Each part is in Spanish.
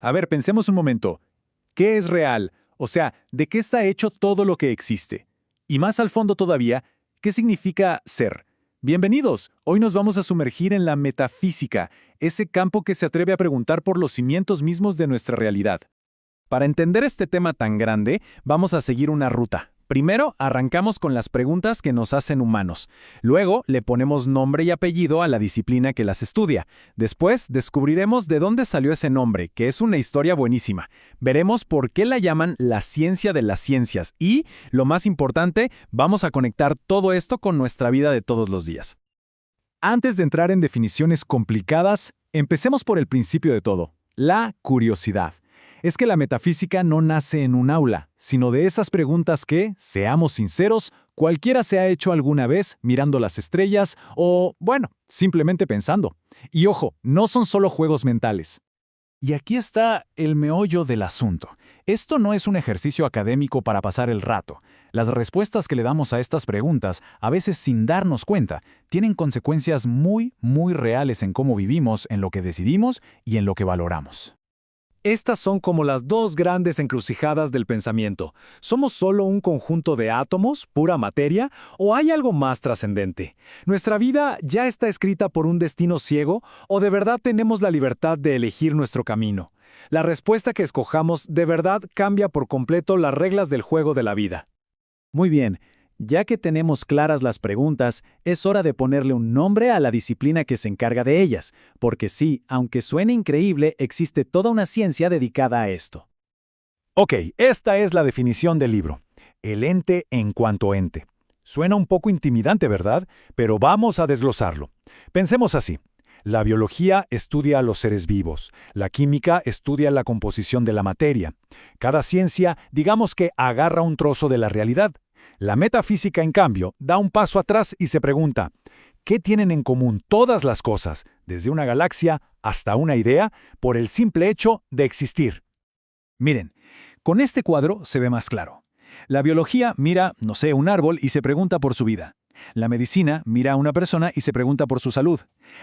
A ver, pensemos un momento. ¿Qué es real? O sea, ¿de qué está hecho todo lo que existe? Y más al fondo todavía, ¿qué significa ser? Bienvenidos. Hoy nos vamos a sumergir en la metafísica, ese campo que se atreve a preguntar por los cimientos mismos de nuestra realidad. Para entender este tema tan grande, vamos a seguir una ruta. Primero, arrancamos con las preguntas que nos hacen humanos. Luego, le ponemos nombre y apellido a la disciplina que las estudia. Después, descubriremos de dónde salió ese nombre, que es una historia buenísima. Veremos por qué la llaman la ciencia de las ciencias y, lo más importante, vamos a conectar todo esto con nuestra vida de todos los días. Antes de entrar en definiciones complicadas, empecemos por el principio de todo, la curiosidad. Es que la metafísica no nace en un aula, sino de esas preguntas que, seamos sinceros, cualquiera se ha hecho alguna vez mirando las estrellas o, bueno, simplemente pensando. Y ojo, no son solo juegos mentales. Y aquí está el meollo del asunto. Esto no es un ejercicio académico para pasar el rato. Las respuestas que le damos a estas preguntas, a veces sin darnos cuenta, tienen consecuencias muy, muy reales en cómo vivimos, en lo que decidimos y en lo que valoramos. Estas son como las dos grandes encrucijadas del pensamiento. ¿Somos solo un conjunto de átomos, pura materia, o hay algo más trascendente? ¿Nuestra vida ya está escrita por un destino ciego, o de verdad tenemos la libertad de elegir nuestro camino? La respuesta que escojamos de verdad cambia por completo las reglas del juego de la vida. Muy bien. Ya que tenemos claras las preguntas, es hora de ponerle un nombre a la disciplina que se encarga de ellas, porque sí, aunque suene increíble, existe toda una ciencia dedicada a esto. Ok, esta es la definición del libro. El ente en cuanto ente. Suena un poco intimidante, ¿verdad? Pero vamos a desglosarlo. Pensemos así. La biología estudia a los seres vivos. La química estudia la composición de la materia. Cada ciencia, digamos que agarra un trozo de la realidad. La metafísica, en cambio, da un paso atrás y se pregunta, ¿qué tienen en común todas las cosas, desde una galaxia hasta una idea, por el simple hecho de existir? Miren, con este cuadro se ve más claro. La biología mira, no sé, un árbol y se pregunta por su vida. La medicina mira a una persona y se pregunta por su salud.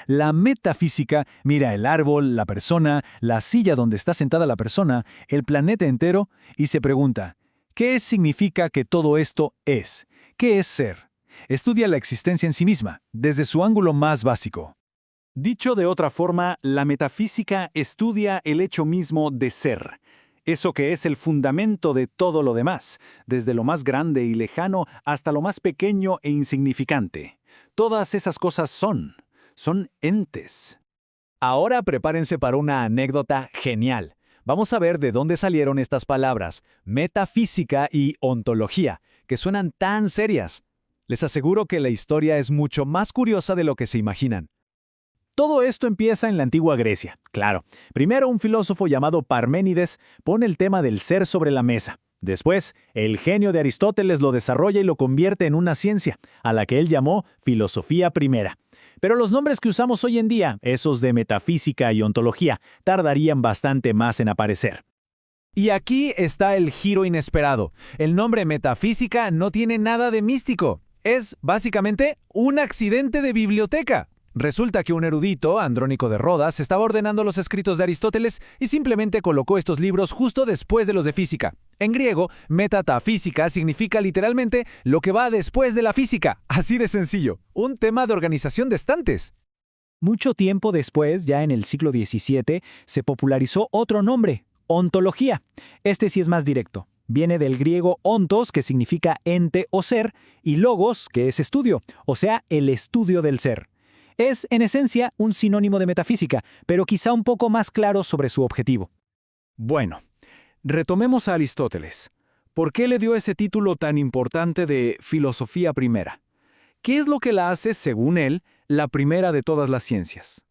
La metafísica mira el árbol, la persona, la silla donde está sentada la persona, el planeta entero y se pregunta, ¿qué significa que todo esto es? ¿Qué es ser? Estudia la existencia en sí misma, desde su ángulo más básico. Dicho de otra forma, la metafísica estudia el hecho mismo de ser. Eso que es el fundamento de todo lo demás, desde lo más grande y lejano hasta lo más pequeño e insignificante. Todas esas cosas son entes. Ahora prepárense para una anécdota genial. Vamos a ver de dónde salieron estas palabras, metafísica y ontología, que suenan tan serias. Les aseguro que la historia es mucho más curiosa de lo que se imaginan. Todo esto empieza en la antigua Grecia, claro. Primero un filósofo llamado Parménides pone el tema del ser sobre la mesa. Después, el genio de Aristóteles lo desarrolla y lo convierte en una ciencia, a la que él llamó filosofía primera. Pero los nombres que usamos hoy en día, esos de metafísica y ontología, tardarían bastante más en aparecer. Y aquí está el giro inesperado. El nombre metafísica no tiene nada de místico. Es, básicamente, un accidente de biblioteca. Resulta que un erudito, Andrónico de Rodas, estaba ordenando los escritos de Aristóteles y simplemente colocó estos libros justo después de los de física. En griego, metatafísica significa literalmente lo que va después de la física. Así de sencillo. Un tema de organización de estantes. Mucho tiempo después, ya en el siglo XVII, se popularizó otro nombre, ontología. Este sí es más directo. Viene del griego ontos, que significa ente o ser, y logos, que es estudio, o sea, el estudio del ser. Es, en esencia, un sinónimo de metafísica, pero quizá un poco más claro sobre su objetivo. Bueno, retomemos a Aristóteles. ¿Por qué le dio ese título tan importante de filosofía primera? ¿Qué es lo que la hace, según él, la primera de todas las ciencias?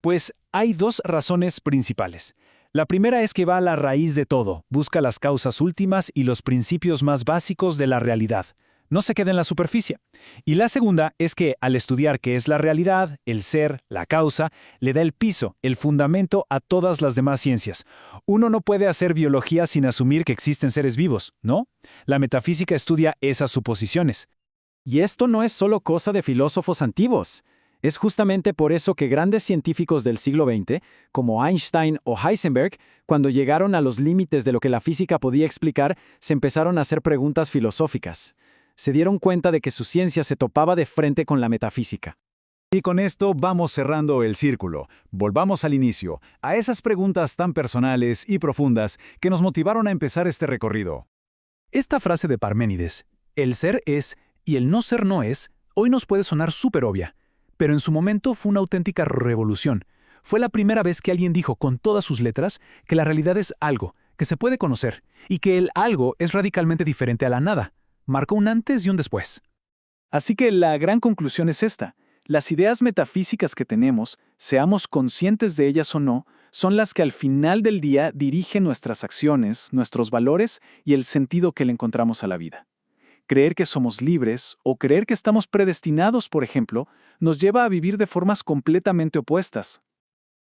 Pues hay dos razones principales. La primera es que va a la raíz de todo, busca las causas últimas y los principios más básicos de la realidad. No se queda en la superficie. Y la segunda es que, al estudiar qué es la realidad, el ser, la causa, le da el piso, el fundamento a todas las demás ciencias. Uno no puede hacer biología sin asumir que existen seres vivos, ¿no? La metafísica estudia esas suposiciones. Y esto no es solo cosa de filósofos antiguos. Es justamente por eso que grandes científicos del siglo XX, como Einstein o Heisenberg, cuando llegaron a los límites de lo que la física podía explicar, se empezaron a hacer preguntas filosóficas. Se dieron cuenta de que su ciencia se topaba de frente con la metafísica. Y con esto vamos cerrando el círculo. Volvamos al inicio, a esas preguntas tan personales y profundas que nos motivaron a empezar este recorrido. Esta frase de Parménides, el ser es y el no ser no es, hoy nos puede sonar súper obvia, pero en su momento fue una auténtica revolución. Fue la primera vez que alguien dijo con todas sus letras que la realidad es algo, que se puede conocer, y que el algo es radicalmente diferente a la nada. Marcó un antes y un después. Así que la gran conclusión es esta. Las ideas metafísicas que tenemos, seamos conscientes de ellas o no, son las que al final del día dirigen nuestras acciones, nuestros valores y el sentido que le encontramos a la vida. Creer que somos libres o creer que estamos predestinados, por ejemplo, nos lleva a vivir de formas completamente opuestas.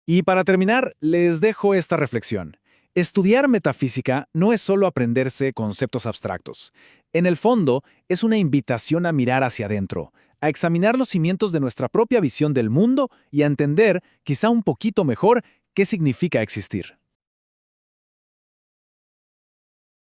Y para terminar, les dejo esta reflexión. Estudiar metafísica no es solo aprenderse conceptos abstractos. En el fondo, es una invitación a mirar hacia adentro, a examinar los cimientos de nuestra propia visión del mundo y a entender, quizá un poquito mejor, qué significa existir.